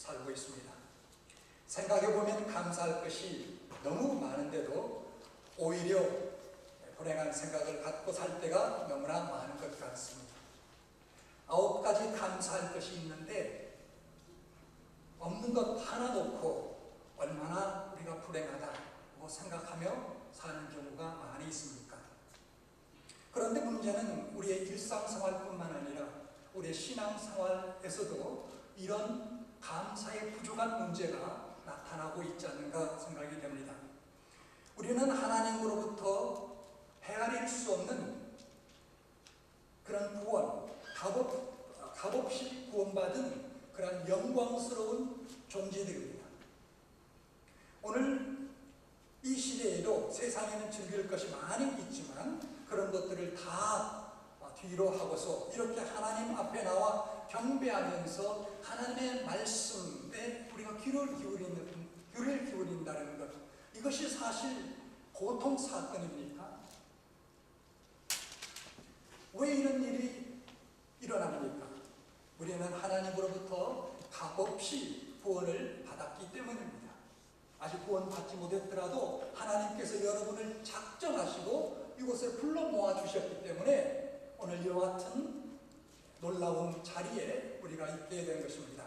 살고 있습니다. 생각해보면 감사할 것이 너무 많은데도 오히려 불행한 생각을 갖고 살 때가 너무나 많은 것 같습니다. 9가지 감사할 것이 있는데 없는 것 하나 놓고 얼마나 우리가 불행하다고 생각하며 사는 경우가 많이 있습니까? 그런데 문제는 우리의 일상생활뿐만 아니라 우리의 신앙생활에서도 이런 감사의 부족한 문제가 나타나고 있지 않는가 생각이 됩니다. 우리는 하나님으로부터 헤아릴 수 없는 그런 구원, 값없이 구원받은 그런 영광스러운 존재들입니다. 오늘 이 시대에도 세상에는 즐길 것이 많이 있지만 그런 것들을 다 뒤로 하고서 이렇게 하나님 앞에 나와 경배하면서 하나님의 말씀에 우리가 귀를 기울인다는 것, 이것이 사실 보통 사건입니까? 왜 이런 일이 일어납니까? 우리는 하나님으로부터 값없이 구원을 받았기 때문입니다. 아직 구원받지 못했더라도 하나님께서 여러분을 작정하시고 이곳에 불러 모아 주셨기 때문에 오늘 이와 같은 놀라운 자리에 우리가 있게 된 것입니다.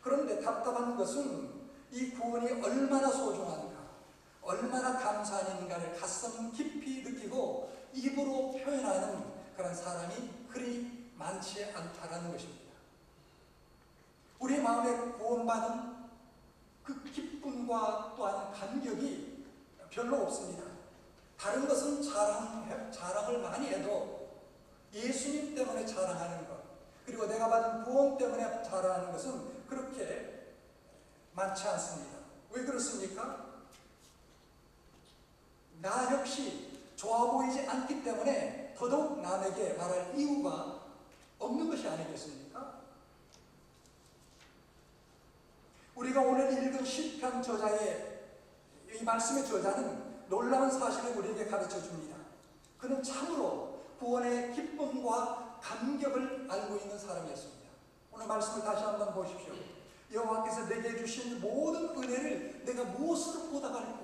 그런데 답답한 것은 이 구원이 얼마나 소중한가, 얼마나 감사한 인가를 가슴 깊이 느끼고 입으로 표현하는 그런 사람이 그리 많지 않다는 것입니다. 우리 마음에 구원받은 그 기쁨과 또한 감격이 별로 없습니다. 다른 것은 자랑을 많이 해도 예수님 때문에 자랑하는 것, 그리고 내가 받은 구원 때문에 자랑하는 것은 그렇게 많지 않습니다. 왜 그렇습니까? 나 역시 좋아 보이지 않기 때문에 더더욱 남에게 말할 이유가 없는 것이 아니겠습니까? 우리가 오늘 읽은 시편 저자의 이 말씀의 저자는 놀라운 사실을 우리에게 가르쳐 줍니다. 그는 참으로 구원의 기쁨과 감격을 알고 있는 사람이었습니다. 오늘 말씀을 다시 한번 보십시오. 여호와께서 내게 주신 모든 은혜를 내가 무엇으로 보답할까?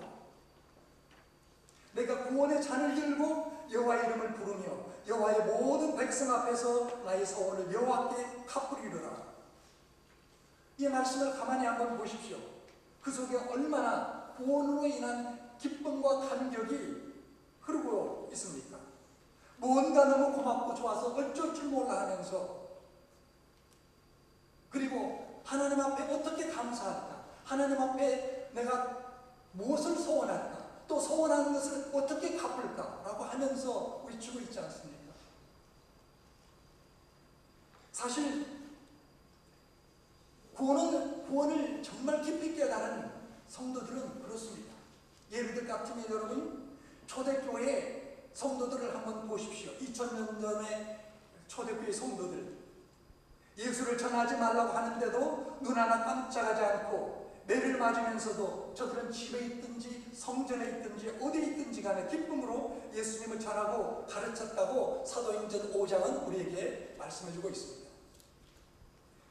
내가 구원의 잔을 들고 여호와의 이름을 부르며 여호와의 모든 백성 앞에서 나의 소원을 여호와께 갚으리로라. 이 말씀을 가만히 한번 보십시오. 그 속에 얼마나 구원으로 인한 기쁨과 감격이 흐르고 있습니까? 뭔가 너무 고맙고 좋아서 어쩔 줄 몰라 하면서, 그리고 하나님 앞에 어떻게 감사할까? 하나님 앞에 내가 무엇을 소원할까? 또 소원하는 것을 어떻게 갚을까? 라고 하면서 외치고 있지 않습니까? 사실 구원을 정말 깊이 깨달은 성도들은 그렇습니다. 예를 들 같으면 여러분, 초대교회 성도들을 한번 보십시오. 2000년 전에 초대교회 성도들, 예수를 전하지 말라고 하는데도 눈 하나 깜짝하지 않고 매를 맞으면서도 저들은 집에 있든지 성전에 있든지 어디에 있든지 간에 기쁨으로 예수님을 전하고 가르쳤다고 사도행전 5장은 우리에게 말씀해주고 있습니다.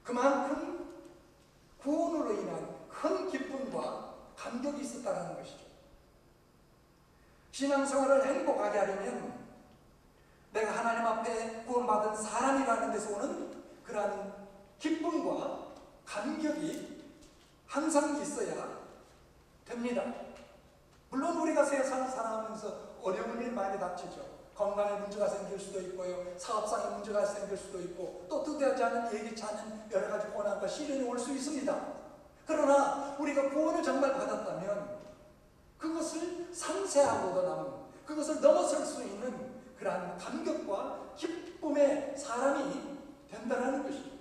그만큼 구원으로 인한 큰 기쁨과 감격이 있었다는 것이죠. 신앙생활을 행복하게 하려면 내가 하나님 앞에 구원받은 사람이라는 데서 오는 그러한 기쁨과 감격이 항상 있어야 됩니다. 물론 우리가 세상을 살아가면서 어려운 일 많이 닥치죠. 건강에 문제가 생길 수도 있고요, 사업상에 문제가 생길 수도 있고, 또 뜻하지 않은 예기치 않은 여러 가지 고난과 시련이 올 수 있습니다. 그러나 우리가 구원을 정말 받았다면 그것을 상쇄하고도 남은, 그것을 넘어설 수 있는 그러한 감격과 기쁨의 사람이 된다는 것이죠.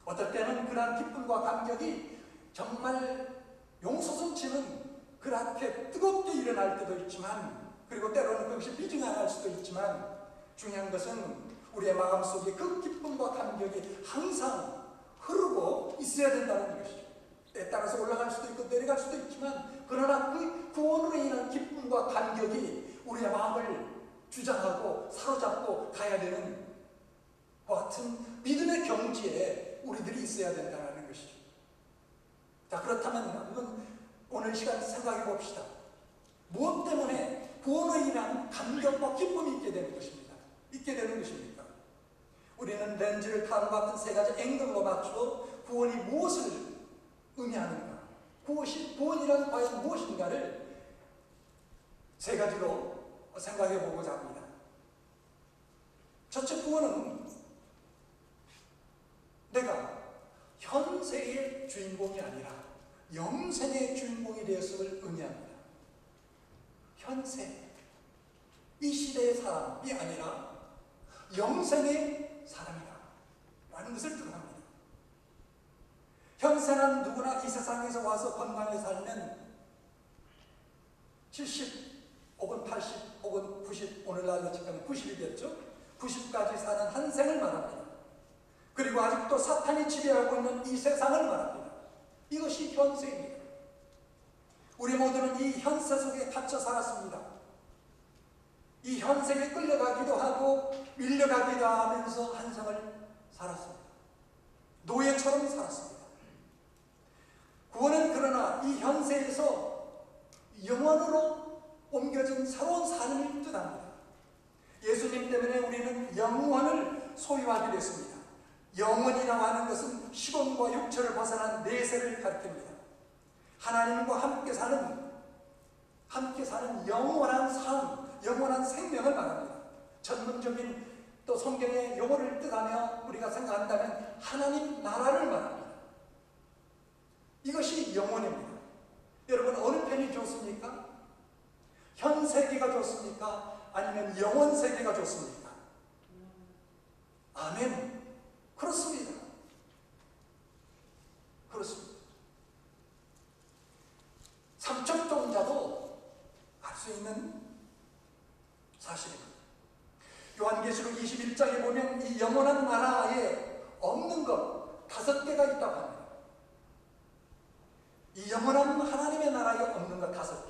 어떨 때는 그러한 기쁨과 감격이 정말 용솟음치는 그렇게 뜨겁게 일어날 때도 있지만, 그리고 때로는 그것이 비중할 수도 있지만, 중요한 것은 우리의 마음속에 그 기쁨과 감격이 항상 흐르고 있어야 된다는 것이죠. 때에 따라서 올라갈 수도 있고 내려갈 수도 있지만, 그러나 그 구원으로 인한 기쁨과 감격이 우리의 마음을 주장하고 사로잡고 가야 되는 그 같은 믿음의 경지에 우리들이 있어야 된다는 것이죠. 자, 그렇다면 한번 오늘 시간 생각해 봅시다. 무엇 때문에 구원에 인한 감격과 기쁨이 있게 되는 것입니다. 있게 되는 것입니까? 우리는 렌즈를 다음과 같은 세 가지 앵글로 맞추어 구원이 무엇을 의미하는가, 구원이란 과연 무엇인가를 세 가지로 생각해 보고자 합니다. 첫째, 구원은 내가 현세의 주인공이 아니라 영생의 주인공이 되었음을 의미합니다. 현세, 이 시대의 사람이 아니라 영생의 사람이다 라는 것을 뜻합니다. 현세는 누구나 이 세상에서 와서 건강하게 살면 70 혹은 80 혹은 90, 오늘날로 치면 90이겠죠? 90까지 사는 한 생을 말합니다. 그리고 아직도 사탄이 지배하고 있는 이 세상을 말합니다. 이것이 현세입니다. 우리 모두는 이 현세 속에 갇혀 살았습니다. 이 현세에 끌려가기도 하고 밀려가기도 하면서 한 생을 살았습니다. 노예처럼 살았습니다. 구원은 그러나 이 현세에서 영원으로 옮겨진 새로운 삶을 뜻합니다. 예수님 때문에 우리는 영원을 소유하게 됐습니다. 영원이라고 하는 것은 시공과 육체를 벗어난 내세를 가리킵니다. 하나님과 함께 사는 영원한 삶, 영원한 생명을 말합니다. 전문적인 또 성경의 용어를 뜻하며 우리가 생각한다면 하나님 나라를 말합니다. 이것이 영원입니다. 여러분, 어느 편이 좋습니까? 현 세계가 좋습니까? 아니면 영원 세계가 좋습니까? 아멘. 그렇습니다. 그렇습니다. 삼척동자도 알 수 있는 사실입니다. 요한계시록 21장에 보면 이 영원한 나라에 없는 것 5개가 있다고 합니다. 이 영원한 하나님의 나라에 없는 것 5개.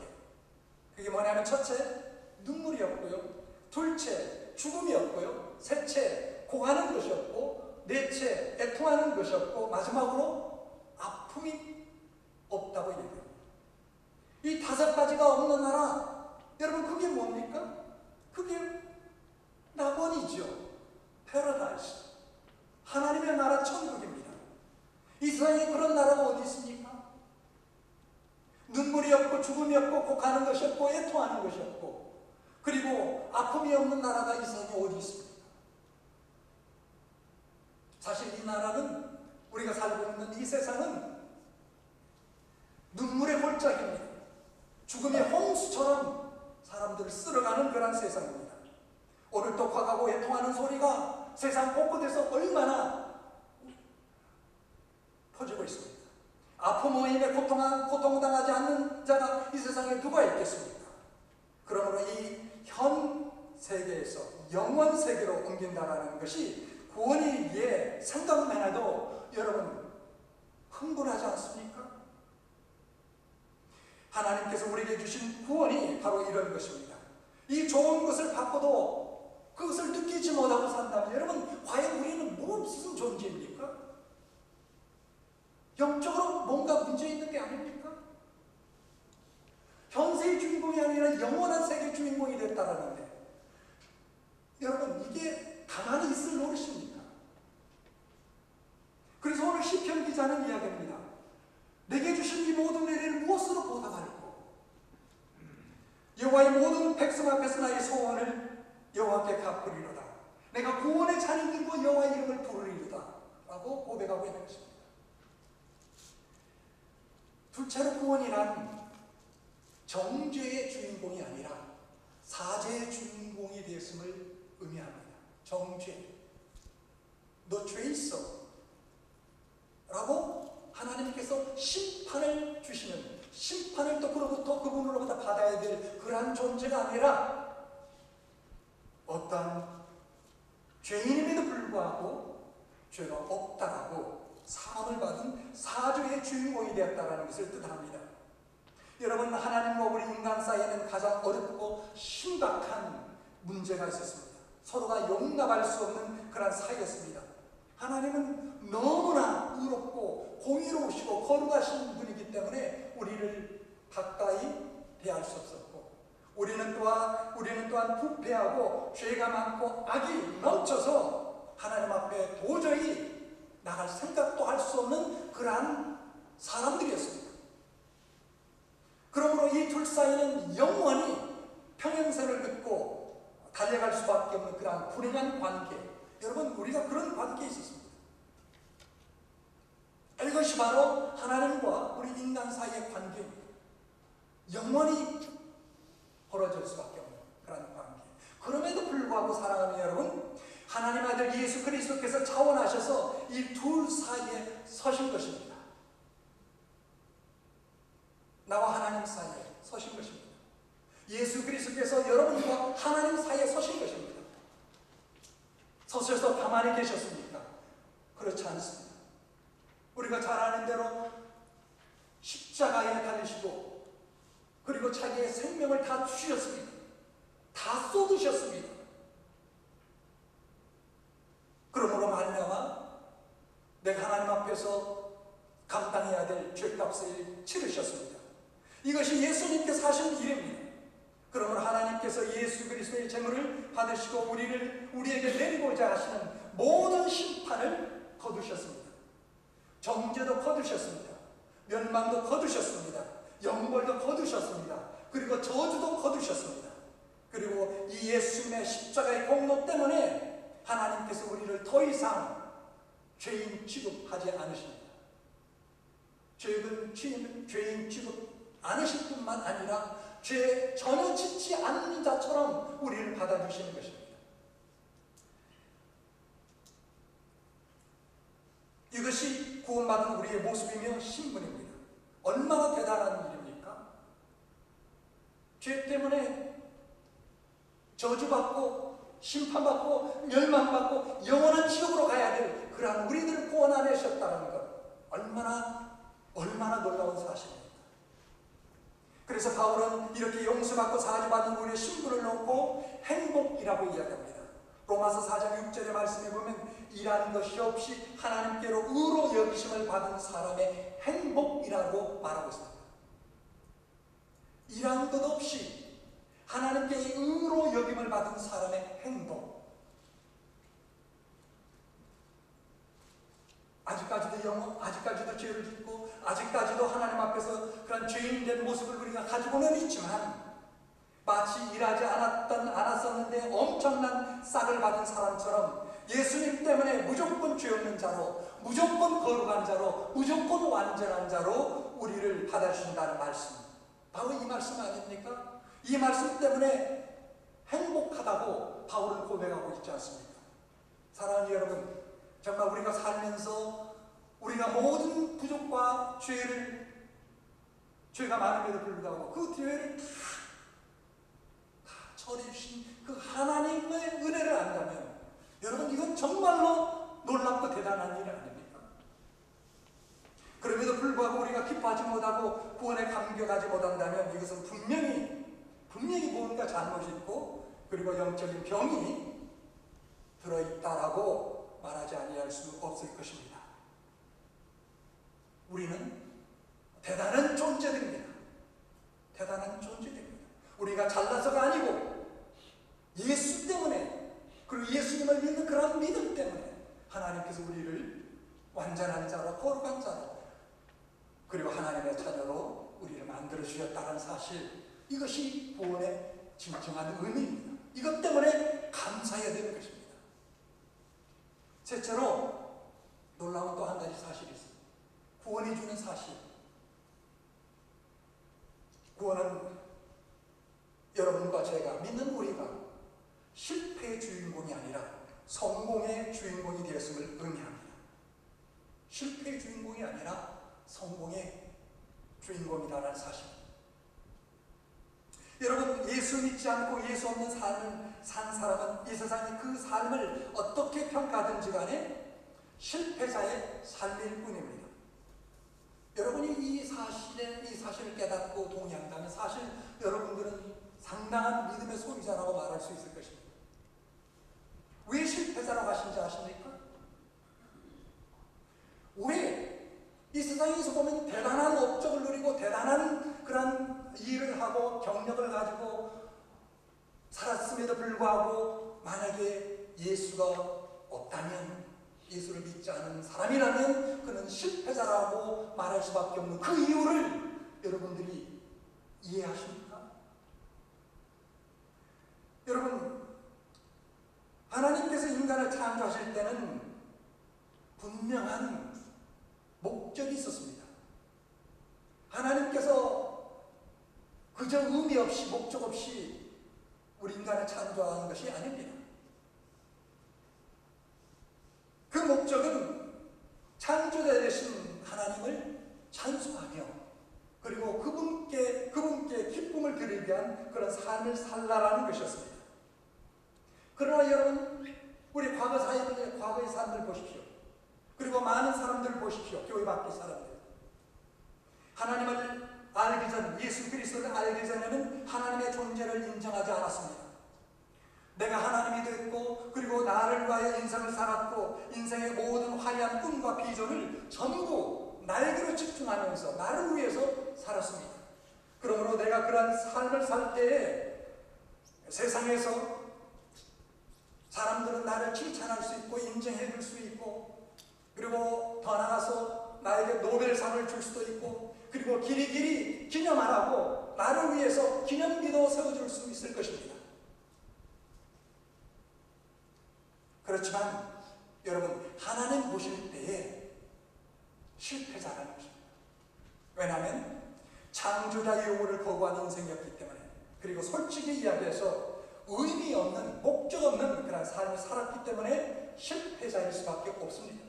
그게 뭐냐면 첫째, 눈물이 없고요. 둘째, 죽음이 없고요. 셋째, 고하는 것이 없고, 넷째, 애통하는 것이 없고, 마지막으로 아픔이 없다고 얘기합니다. 이 5가지가 없는 나라, 여러분 그게 뭡니까? 그게 낙원이죠. 패러다이스. 하나님의 나라 천국입니다. 이 세상에 그런 나라가 어디 있습니까? 눈물이 없고 죽음이 없고 곡하는 것이 없고 애통하는 것이 없고 그리고 아픔이 없는 나라가 이 세상에 어디 있습니까? 사실 이 나라는 우리가 살고 있는 이 세상은 눈물의 골짜기입니다. 죽음의 홍수처럼 사람들을 쓸어가는 그런 세상입니다. 오를독하고 애통하는 소리가 세상 곳곳에서 얼마나 퍼지고 있습니다. 아픔으로 인해 고통당하지 않는 자가 이 세상에 누가 있겠습니까? 그러므로 이 현 세계에서 영원 세계로 옮긴다는 것이 구원이기에 생각만 해도 여러분 흥분하지 않습니까? 하나님께서 우리에게 주신 구원이 바로 이런 것입니다. 이 좋은 것을 받고도 그것을 느끼지 못하고 산다면 여러분 과연 우리는 무슨 존재입니까? 영적으로 뭔가 문제 있는 게 아닙니까? 현세의 주인공이 아니라 영원한 세계의 주인공이 됐다라는데 여러분 이게 가만히 있을 노릇입니까? 그래서 오늘 시편 기자는 이야기합니다. 내게 주신 이 모든 은혜를 무엇으로 보답할꼬? 여호와의 모든 백성 앞에서 나의 소원을 여호와께 갚으리로다. 내가 구원의 잔을 들고 여호와의 이름을 부르리로다 라고 고백하고 있는 것입니다. 둘째로 구원이란 정죄의 주인공이 아니라 사죄의 주인공이 되었음을 의미합니다. 정죄. 너 죄 있어 라고 하나님께서 심판을 주시는, 심판을 또 그분으로부터 받아야 될 그러한 존재가 아니라 어떤 죄인임에도 불구하고 죄가 없다라고 사함을 받은 사죄의 주인공이 되었다는 것을 뜻합니다. 여러분, 하나님과 우리 인간 사이에는 가장 어렵고 심각한 문제가 있었습니다. 서로가 용납할 수 없는 그런 사이였습니다. 하나님은 너무나 의롭고 공의로우시고 거룩하신 분이기 때문에 우리를 가까이 대할 수 없었고, 우리는 또한 부패하고 죄가 많고 악이 넘쳐서 하나님 앞에 도저히 나갈 생각도 할 수 없는 그러한 사람들이었습니다. 그러므로 이 둘 사이는 영원히 평행선을 긋고 달려갈 수밖에 없는 그러한 불행한 관계, 여러분, 우리가 그런 관계에 있었습니다. 이것이 바로 하나님과 우리 인간 사이의 관계입니다. 영원히 벌어질 수밖에 없는 그런 관계. 그럼에도 불구하고 사랑하는 여러분, 하나님 아들 예수 그리스도께서 차원하셔서 이 둘 사이에 서신 것입니다. 나와 하나님 사이에 서신 것입니다. 예수 그리스도께서 여러분과 하나님 사이에 서신 것입니다. 서셔서 가만히 계셨습니까? 그렇지 않습니다. 우리가 잘 아는 대로 십자가에 달리시고, 그리고 자기의 생명을 다 주셨습니다. 다 쏟으셨습니다. 그러므로 말미암아 내가 하나님 앞에서 감당해야 될 죄값을 치르셨습니다. 이것이 예수님께서 하신 일입니다. 그러므로 하나님께서 예수 그리스도의 제물을 받으시고 우리에게 내리고자 하시는 모든 심판을 거두셨습니다. 정죄도 거두셨습니다. 멸망도 거두셨습니다. 영벌도 거두셨습니다. 그리고 저주도 거두셨습니다. 그리고 이 예수님의 십자가의 공로 때문에 하나님께서 우리를 더 이상 죄인 취급하지 않으십니다. 죄인 취급 않으실 뿐만 아니라 죄에 전혀 짓지 않는 자처럼 우리를 받아주시는 것입니다. 이것이 구원받은 우리의 모습이며 신분입니다. 얼마나 대단한 일입니까? 죄 때문에 저주받고 심판받고 멸망받고 영원한 지옥으로 가야 될 그러한 우리들을 구원하셨다는 것, 얼마나 놀라운 사실입니다. 그래서 바울은 이렇게 용서받고 사죄받은 우리의 신분을 놓고 행복이라고 이야기합니다. 로마서 4장 6절의 말씀에 보면 일하는 것이 없이 하나님께로 의로 여기심을 받은 사람의 행복이라고 말하고 있습니다. 일하는 것 없이 하나님께 의로 여김을 받은 사람의 행복. 아직까지도 죄를 짓고 아직까지도 하나님 앞에서 그런 죄인된 모습을 우리가 가지고는 있지만, 마치 일하지 않았었는데 엄청난 싹을 받은 사람처럼 예수님 때문에 무조건 죄 없는 자로, 무조건 거룩한 자로, 무조건 완전한 자로 우리를 받아주신다는 말씀, 바로 이 말씀 아닙니까? 이 말씀 때문에 행복하다고 바울은 고백하고 있지 않습니까? 사랑하는 여러분, 정말 우리가 살면서 우리가 모든 부족과 죄가 많음에도 불구하고 그 죄를 다 처리해 주신 그 하나님의 은혜를 안다면, 여러분, 이건 정말로 놀랍고 대단한 일 아닙니까? 그럼에도 불구하고 우리가 기뻐하지 못하고 구원에 감격하지 못한다면 이것은 분명히 뭔가 잘못이 있고, 그리고 영적인 병이 들어있다라고 말하지 아니할 수 없을 것입니다. 우리는 대단한 존재들입니다. 대단한 존재들입니다. 우리가 잘나서가 아니고 예수 때문에, 그리고 예수님을 믿는 그런 믿음 때문에 하나님께서 우리를 완전한 자로, 거룩한 자로, 그리고 하나님의 자녀로 우리를 만들어 주셨다는 사실, 이것이 구원의 진정한 의미입니다. 이것 때문에 감사해야 되는 것입니다. 셋째로 놀라운 또 한 가지 사실이 있습니다. 구원이 주는 사실. 구원은 여러분과 제가, 믿는 우리가 실패의 주인공이 아니라 성공의 주인공이 되었음을 의미합니다. 실패의 주인공이 아니라 성공의 주인공이라는 사실. 여러분, 예수 믿지 않고 예수 없는 삶을 산 사람은 이 세상이 그 삶을 어떻게 평가하든지 간에 실패자의 삶일 뿐입니다. 여러분이 이 사실을 깨닫고 동의한다면 사실 여러분들은 상당한 믿음의 소유자라고 말할 수 있을 것입니다. 왜 실패자라고 하신지 아십니까? 왜? 이 세상에서 보면 대단한 업적을 누리고 대단한 그런 일을 하고 경력을 가지고 살았음에도 불구하고 만약에 예수가 없다면, 예수를 믿지 않은 사람이라면 그는 실패자라고 말할 수밖에 없는 그 이유를 여러분들이 이해하십니까? 여러분, 하나님께서 인간을 창조하실 때는 분명한 목적이 있었습니다. 하나님께서 그저 의미 없이 목적 없이 우리 인간을 창조하는 것이 아닙니다. 그 목적은 창조자 되신 하나님을 찬송하며 그리고 그분께 기쁨을 드리기 위한 그런 삶을 살라라는 것이었습니다. 그러나 여러분, 우리 과거의 삶을 보십시오. 그리고 많은 사람들을 보십시오. 교회 밖의 사람들. 하나님을 알기 전, 예수 그리스도를 알기 전에는 하나님의 존재를 인정하지 않았습니다. 내가 하나님이 됐고 그리고 나를 위하여 인생을 살았고 인생의 모든 화려한 꿈과 비전을 전부 나에게로 집중하면서 나를 위해서 살았습니다. 그러므로 내가 그러한 삶을 살 때에 세상에서 사람들은 나를 칭찬할 수 있고 인정해 줄 수 있고 그리고 더 나아가서 나에게 노벨상을 줄 수도 있고 그리고 길이길이 기념하라고 나를 위해서 기념비도 세워줄 수 있을 것입니다. 그렇지만 여러분, 하나님 보실 때에 실패자라는 것입니다. 왜냐하면 창조자의 요구를 거부한 인생이었기 때문에, 그리고 솔직히 이야기해서 의미 없는, 목적 없는 그런 삶을 살았기 때문에 실패자일 수밖에 없습니다.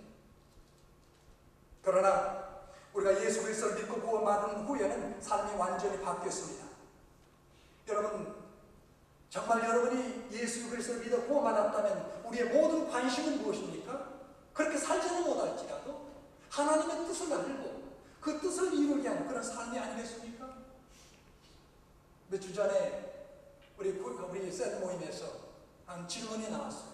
그러나 우리가 예수 그리스도를 믿고 구원받은 후에는 삶이 완전히 바뀌었습니다. 여러분, 정말 여러분이 예수 그리스도를 믿어 구원받았다면 우리의 모든 관심은 무엇입니까? 그렇게 살지는 못할지라도 하나님의 뜻을 알고 그 뜻을 이루기 위한 그런 삶이 아니겠습니까? 몇 주 전에 우리 셀 모임에서 한 질문이 나왔어요.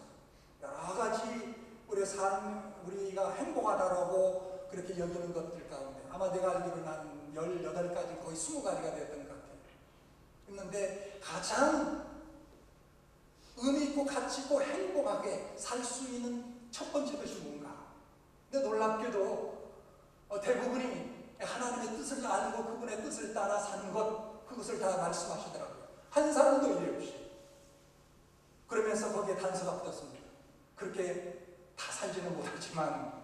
여러 가지 우리가 행복하다라고 그렇게 여기는 것들 가운데 아마 내가 알기로는 한 18가지, 거의 20가지가 되었던 것 같아요. 그런데 가장 의미 있고 가치 있고 행복하게 살 수 있는 첫 번째 것이 뭔가? 근데 놀랍게도 대부분이 하나님의 뜻을 알고 그분의 뜻을 따라 사는 것, 그것을 다 말씀하시더라고요. 한 사람도 일 없이. 그러면서 거기에 단서가 붙었습니다. 그렇게 다 살지는 못하지만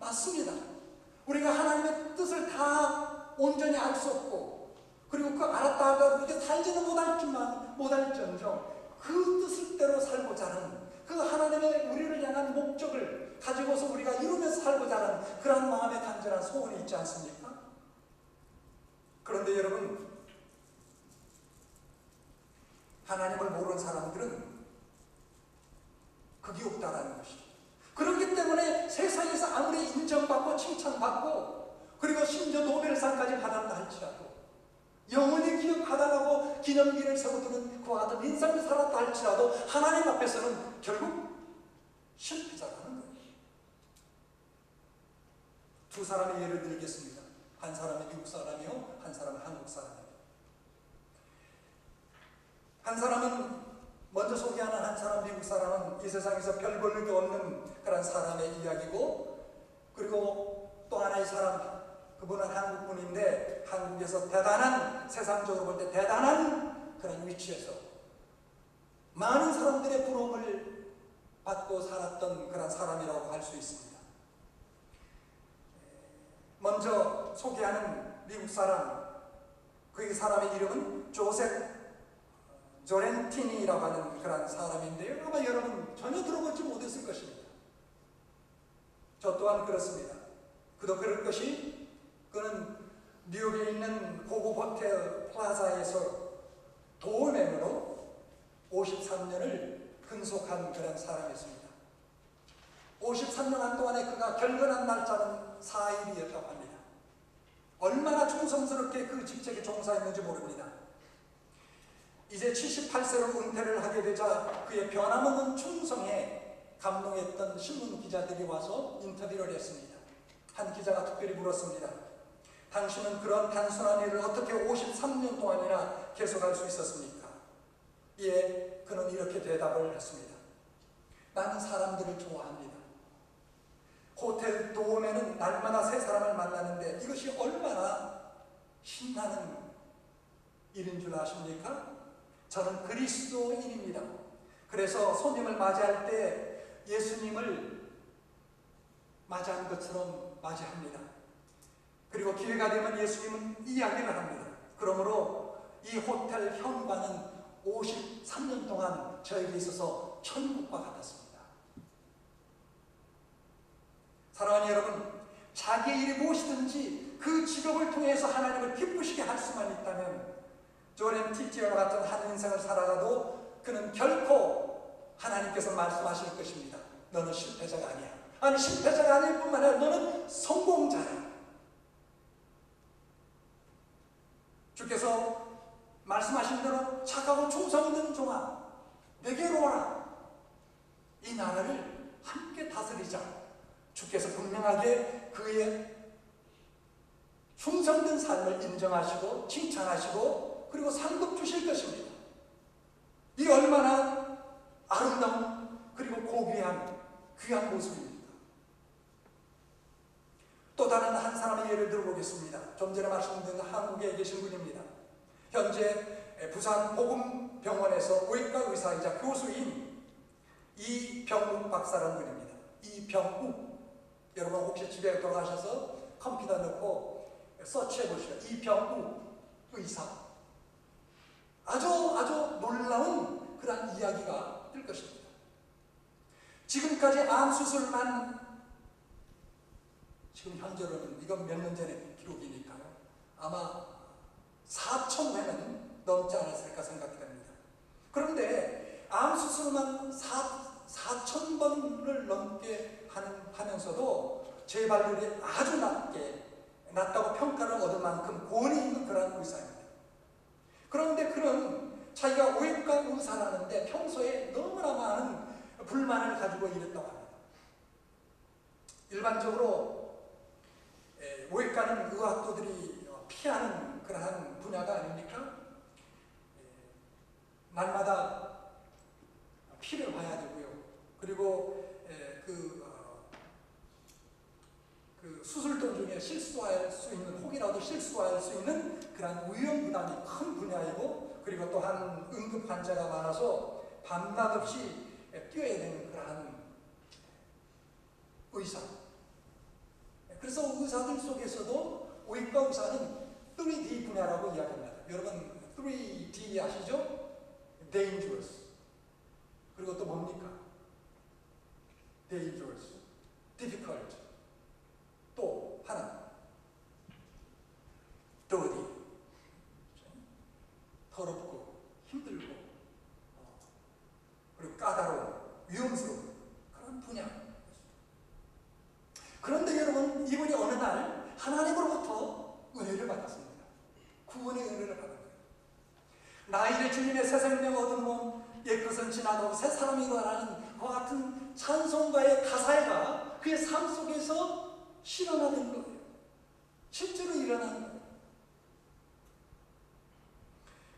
맞습니다. 우리가 하나님의 뜻을 다 온전히 알 수 없고 그리고 그 알았다 하더라도 이렇게 살지는 못할지언정 그 뜻대로 살고자 하는 그 하나님의 우리를 향한 목적을 가지고서 우리가 이루면서 살고자 하는 그런 마음의 간절한 소원이 있지 않습니까? 그런데 여러분, 하나님을 모르는 사람들은 그게 없다라는 것이죠. 그렇기 때문에 세상에서 아무리 인정받고 칭찬받고 그리고 심지어 노벨상까지 받았다 할지라도 영원히 기억하다라고 기념비를 세워두는 그와 같은 인생을 살았다 할지라도 하나님 앞에서는 결국 실패자라는 거예요. 두 사람의 예를 들겠습니다. 한 사람은 미국 사람이요, 한 사람은 한국 사람이에요. 한 사람은 먼저 소개하는 한 사람, 미국 사람은 이 세상에서 별 볼 게 없는 그런 사람의 이야기고, 그리고 또 하나의 사람, 그분은 한국분인데 한국에서 대단한, 세상적으로 볼 때 대단한 그런 위치에서 많은 사람들의 부러움을 받고 살았던 그런 사람이라고 할 수 있습니다. 먼저 소개하는 미국 사람, 그 사람의 이름은 조셉 조렌티니라고 하는 그런 사람인데요. 아마 여러분 전혀 들어보지 못했을 것입니다. 저 또한 그렇습니다. 그도 그럴 것이, 그는 뉴욕에 있는 고급 호텔 플라자에서 도우맨으로 53년을 근속한 그런 사람이었습니다. 53년 동안에 그가 결근한 날짜는 4일이었다고 합니다. 얼마나 충성스럽게 그 직책에 종사했는지 모릅니다. 이제 78세로 은퇴를 하게 되자 그의 변함없는 충성에 감동했던 신문 기자들이 와서 인터뷰를 했습니다. 한 기자가 특별히 물었습니다. 당신은 그런 단순한 일을 어떻게 53년 동안이나 계속할 수 있었습니까? 이에 그는 이렇게 대답을 했습니다. 나는 사람들을 좋아합니다. 호텔 도움에는 날마다 새 사람을 만나는데 이것이 얼마나 신나는 일인 줄 아십니까? 저는 그리스도인입니다. 그래서 손님을 맞이할 때 예수님을 맞이한 것처럼 맞이합니다. 그리고 기회가 되면 예수님은 이야기를 합니다. 그러므로 이 호텔 현관은 53년 동안 저에게 있어서 천국과 같았습니다. 사랑하는 여러분, 자기 일이 무엇이든지 그 직업을 통해서 하나님을 기쁘시게 할 수만 있다면 조렌 티티와 같은 한 인생을 살아가도 그는 결코 하나님께서 말씀하실 것입니다. 너는 실패자가 아니야. 아니, 실패자가 아닐 뿐만 아니라 너는 성공자야. 주께서 말씀하신 대로 착하고 충성 있는 종아, 내게로 오라. 이 나라를 함께 다스리자. 주께서 분명하게 그의 충성된 삶을 인정하시고 칭찬하시고 그리고 상급 주실 것입니다. 이 얼마나 아름다운 그리고 고귀한 귀한 모습입니다. 또 다른 한 사람의 예를 들어보겠습니다. 좀 전에 말씀드린 한국에 계신 분입니다. 현재 부산 보금병원에서 외과 의사이자 교수인 이병욱 박사라는 분입니다. 이병욱. 여러분 혹시 집에 돌아가셔서 컴퓨터 넣고 서치해 보시죠. 이병욱 의사. 아주 놀라운 그런 이야기가 될 것입니다. 지금까지 암 수술만, 지금 현재로는 이건 몇 년 전의 기록이니까요. 아마 4,000회는 넘지 않았을까 생각이 됩니다. 그런데 암 수술만 4,000번을 넘게 하면서도 재발률이 아주 낮다고 평가를 얻을 만큼 권위 있는 그런 의사입니다. 그런데 그는 자기가 외과 의사라는데 평소에 너무나 많은 불만을 가지고 일했다고 합니다. 일반적으로 외과는 의학도들이 피하는 그러한 분야가 아닙니까? 날마다 피를 봐야 되고요. 그리고 그 수술도 중에 실수할 수 있는, 혹이라도 실수할 수 있는 그런 위험부담이 큰 분야이고, 그리고 또한 응급 환자가 많아서 밤낮 없이 뛰어야 되는 그러한 의사. 그래서 의사들 속에서도 외과 의사는 3D 분야라고 이야기합니다. 여러분 3D 아시죠? Dangerous. 그리고 또 뭡니까? Dangerous, difficult. 또 하나, dirty. 더럽고 힘들고 그리고 까다로운, 위험스러운 그런 분야. 그런데 여러분, 이분이 어느 날 하나님으로부터 은혜를 받았습니다. 구원의 은혜를 받은 거예요. 나 이제 주님의 새 생명 얻은 몸, 옛것은 지나가고 새 사람이 일어나는 그와 같은 찬송가의 가사가 그의 삶 속에서 실현하는 거예요. 실제로 일어나는 거예요.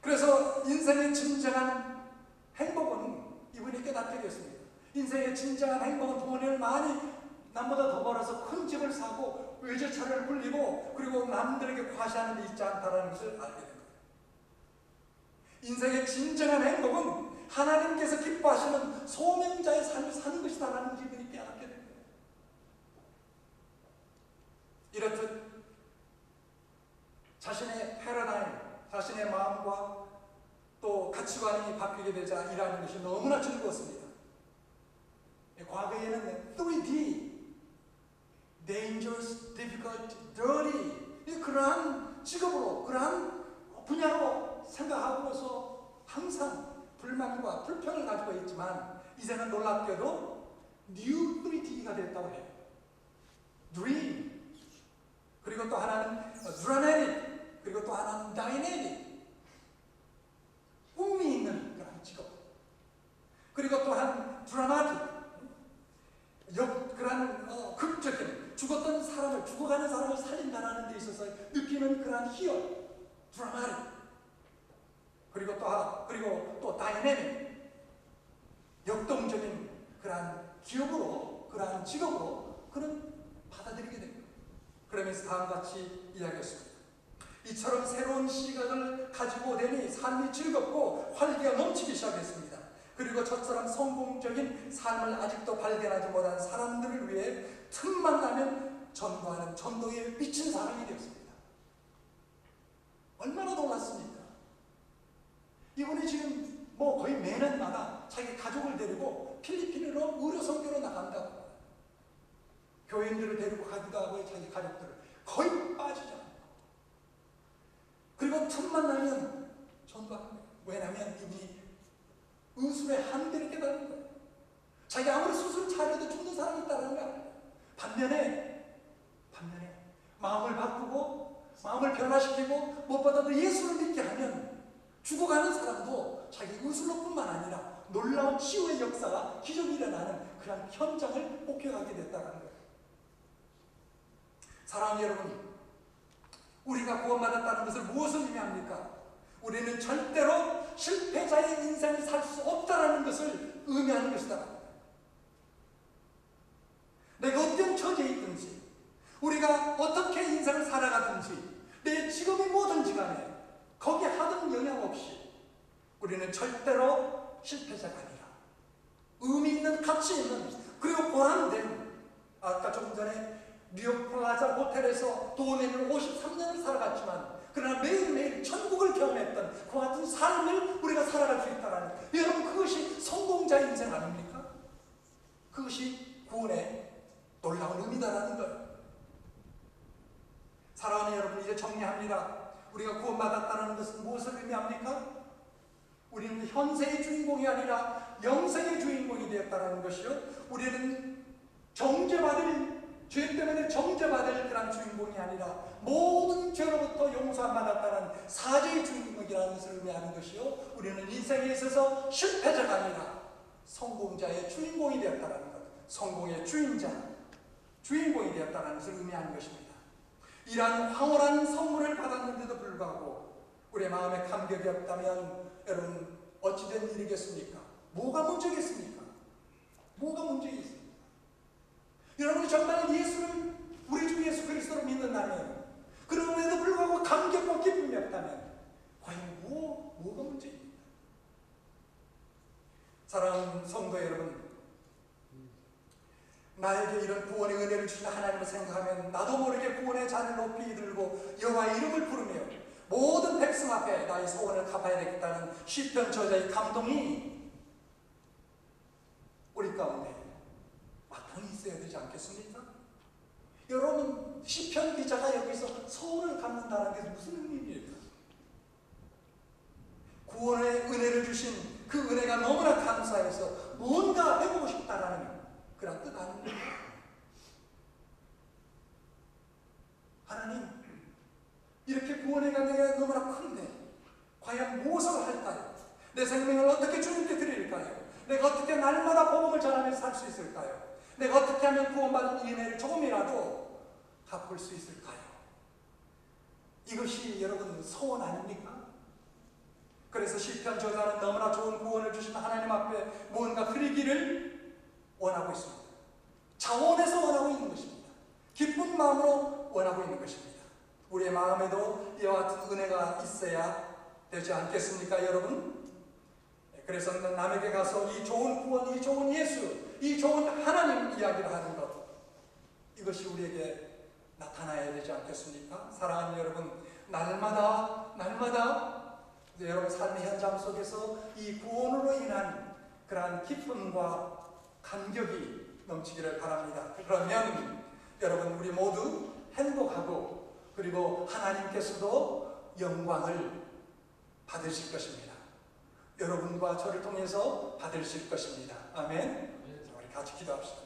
그래서 인생의 진정한 행복은 이분이 깨닫게 되었습니다. 인생의 진정한 행복은 돈을 많이 남보다 더 벌어서 큰 집을 사고 외제차를 굴리고 그리고 남들에게 과시하는 데 있지 않다는 것을 알게 된 거예요. 인생의 진정한 행복은 하나님께서 기뻐하시는 소명자의 삶을 사는 것이다라는 기분이 깨닫게 된 거예요. 이렇듯 자신의 패러다임, 자신의 마음과 또 가치관이 바뀌게 되자 일하는 것이 너무나 즐거웠습니다. 과거에는 3D, dangerous, difficult, dirty, 그러한 직업으로, 그러한 분야로 생각하고서 항상 불만과 불평을 가지고 있지만 이제는 놀랍게도 new 3D가 됐다고 해요. dream, 그리고 또 하나는 dramatic, 그리고 또 하나는 dynamic, 흥미 있는 그런 직업. 그리고 또한 드라마틱, 그런 극적인, 죽었던 사람을 리얼, 드라마틱, 그리고 또 다이내믹, 역동적인 그러한 기업으로, 그러한 직업으로 그는 받아들이게 됩니다. 그러면서 다음과 같이 이야기했습니다. 이처럼 새로운 시각을 가지고 되니 삶이 즐겁고 활기가 넘치기 시작했습니다. 그리고 저처럼 성공적인 삶을 아직도 발견하지 못한 사람들을 위해 틈만 나면 전도하는 전도에 미친 사람이 되었습니다. 얼마나 놀랐습니까? 이분이 지금 거의 매년마다 자기 가족을 데리고 필리핀으로 의료 선교로 나간다고. 교인들을 데리고 가기도 하고 자기 가족들을 거의 빠지지 않고. 그리고 틈만 나면 전도하는 거예요. 왜냐하면 이분이 의술의 한계를 깨닫는 거예요. 자기 아무리 수술 잘해도 죽는 사람이 있다는 거예요. 반면에 마음을 바꾸고 마음을 변화시키고 무엇보다도 예수를 믿게 하면 죽어가는 사람도 자기 의술로뿐만 아니라 놀라운 치유의 역사가 기적이 일어나는 그런 현장을 목격하게 됐다는 거예요. 사랑하는 여러분, 우리가 구원받았다는 것을 무엇을 의미합니까? 우리는 절대로 실패자의 인생을 살 수 없다는 것을 의미하는 것이다. 내가 어떤 처지에 있든지, 우리가 어떻게 인생을 살아가든지, 내 직업이 뭐든지 간에 거기에 하등 영향 없이 우리는 절대로 실패자가 아니라 의미 있는, 가치 있는, 그리고 보람된, 아까 조금 전에 뉴욕 플라자 호텔에서 도우맨을 53년을 살아갔지만 그러나 매일매일 천국을 경험했던 그 같은 삶을 우리가 살아갈 수 있다는, 여러분, 그것이 성공자의 인생 아닙니까? 그것이 구원의 놀라운 의미다라는 거예요. 사랑하는 여러분, 이제 정리합니다. 우리가 구원받았다는 것은 무엇을 의미합니까? 우리는 현세의 주인공이 아니라 영생의 주인공이 되었다는 것이요, 우리는 죄 때문에 정죄받을 그런 주인공이 아니라 모든 죄로부터 용서함 받았다는 사죄의 주인공이라는 것을 의미하는 것이요, 우리는 인생에 있어서 실패자가 아니라 성공자의 주인공이 되었다는 것, 성공의 주인공이 되었다는 것을 의미하는 것입니다. 이러한 황홀한 선물을 받았는데도 불구하고 우리의 마음에 감격이 없다면 여러분, 어찌된 일이겠습니까? 뭐가 문제겠습니까? 뭐가 문제겠습니까? 여러분이 정말 예수를, 우리 주 예수 그리스도를 믿는다면, 그럼에도 불구하고 감격과 기쁨이 없다면 과연 뭐가 문제입니까? 사랑하는 성도 여러분, 나에게 이런 구원의 은혜를 주신 하나님을 생각하면 나도 모르게 구원의 잔을 높이 들고 여호와의 이름을 부르며 모든 백성 앞에 나의 소원을 갚아야 되겠다는 시편 저자의 감동이 우리 가운데 마땅히 있어야 되지 않겠습니까? 여러분, 시편 기자가 여기서 소원을 갚는다는 게 무슨 의미입니까? 구원의 은혜를 주신 그 은혜가 너무나 감사해서 뭔가 해보고 싶다라는 그런 뜻 아닙니까? 하나님, 이렇게 구원의 은혜가 너무나 큰데 과연 무엇을 할까요? 내 생명을 어떻게 주님께 드릴까요? 내가 어떻게 날마다 복음을 전하면서 살 수 있을까요? 내가 어떻게 하면 구원받은 이 은혜를 조금이라도 갚을 수 있을까요? 이것이 여러분 소원 아닙니까? 그래서 시편 저자는 너무나 좋은 구원을 주신 하나님 앞에 무언가 드리기를 원하고 있습니다. 자원해서 원하고 있는 것입니다. 기쁜 마음으로 원하고 있는 것입니다. 우리의 마음에도 이와 같은 은혜가 있어야 되지 않겠습니까, 여러분? 그래서 남에게 가서 이 좋은 구원, 이 좋은 예수, 이 좋은 하나님 이야기를 하는 것, 이것이 우리에게 나타나야 되지 않겠습니까? 사랑하는 여러분, 날마다 여러분 삶의 현장 속에서 이 구원으로 인한 그러한 기쁨과 감격이 넘치기를 바랍니다. 그러면 여러분, 우리 모두 행복하고 그리고 하나님께서도 영광을 받으실 것입니다. 여러분과 저를 통해서 받으실 것입니다. 아멘. 우리 같이 기도합시다.